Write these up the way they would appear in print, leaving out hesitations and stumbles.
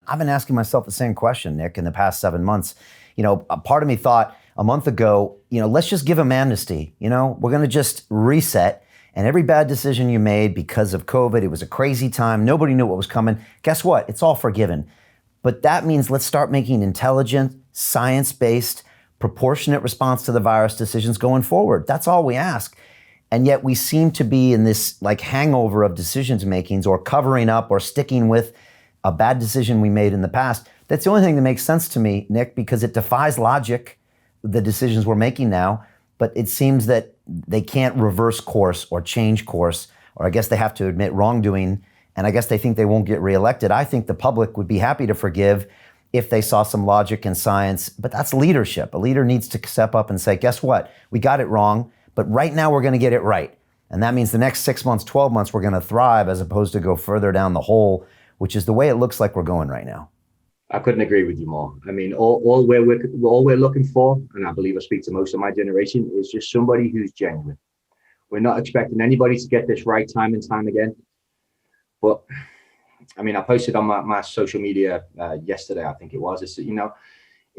I've been asking myself the same question, Nick, in the past 7 months. A part of me thought a month ago, let's just give them amnesty. We're going to just reset. And every bad decision you made because of COVID, it was a crazy time. Nobody knew what was coming. Guess what? It's all forgiven. But that means let's start making intelligent, science-based, proportionate response to the virus decisions going forward. That's all we ask. And yet we seem to be in this hangover of decisions makings or covering up or sticking with a bad decision we made in the past. That's the only thing that makes sense to me, Nick, because it defies logic, the decisions we're making now. But it seems that they can't reverse course or change course, or I guess they have to admit wrongdoing, and I guess they think they won't get reelected. I think the public would be happy to forgive if they saw some logic and science, but that's leadership. A leader needs to step up and say, guess what? We got it wrong, but right now we're going to get it right. And that means the next 6 months, 12 months, we're going to thrive as opposed to go further down the hole, which is the way it looks like we're going right now. I couldn't agree with you more. I mean, all we're looking for, and I believe I speak to most of my generation, is just somebody who's genuine. We're not expecting anybody to get this right time and time again. But I mean, I posted on my social media yesterday, I think it was, it's, in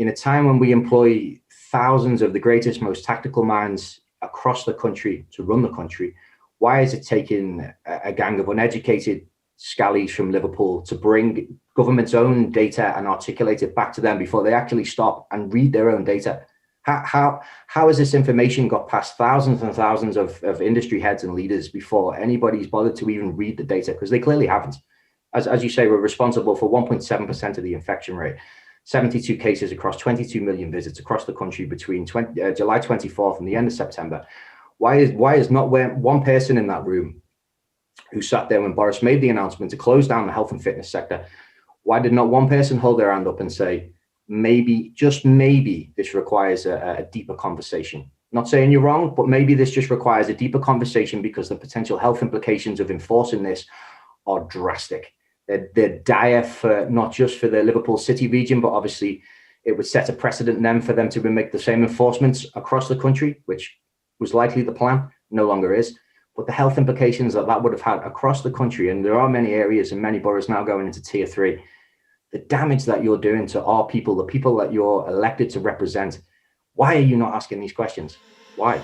a time when we employ thousands of the greatest, most tactical minds across the country to run the country, why is it taking a gang of uneducated scallies from Liverpool to bring government's own data and articulate it back to them before they actually stop and read their own data? How has this information got past thousands and thousands of industry heads and leaders before anybody's bothered to even read the data? Because they clearly haven't. As you say, we're responsible for 1.7% of the infection rate, 72 cases across 22 million visits across the country between July 24th and the end of September. Why is not one person in that room who sat there when Boris made the announcement to close down the health and fitness sector? Why did not one person hold their hand up and say, maybe, just maybe, this requires a deeper conversation? Not saying you're wrong, but maybe this just requires a deeper conversation because the potential health implications of enforcing this are drastic. They're dire for not just for the Liverpool City region, but obviously it would set a precedent then for them to make the same enforcements across the country, which was likely the plan, no longer is. But the health implications that would have had across the country, and there are many areas and many boroughs now going into tier 3, the damage that you're doing to our people, the people that you're elected to represent. Why are you not asking these questions? Why?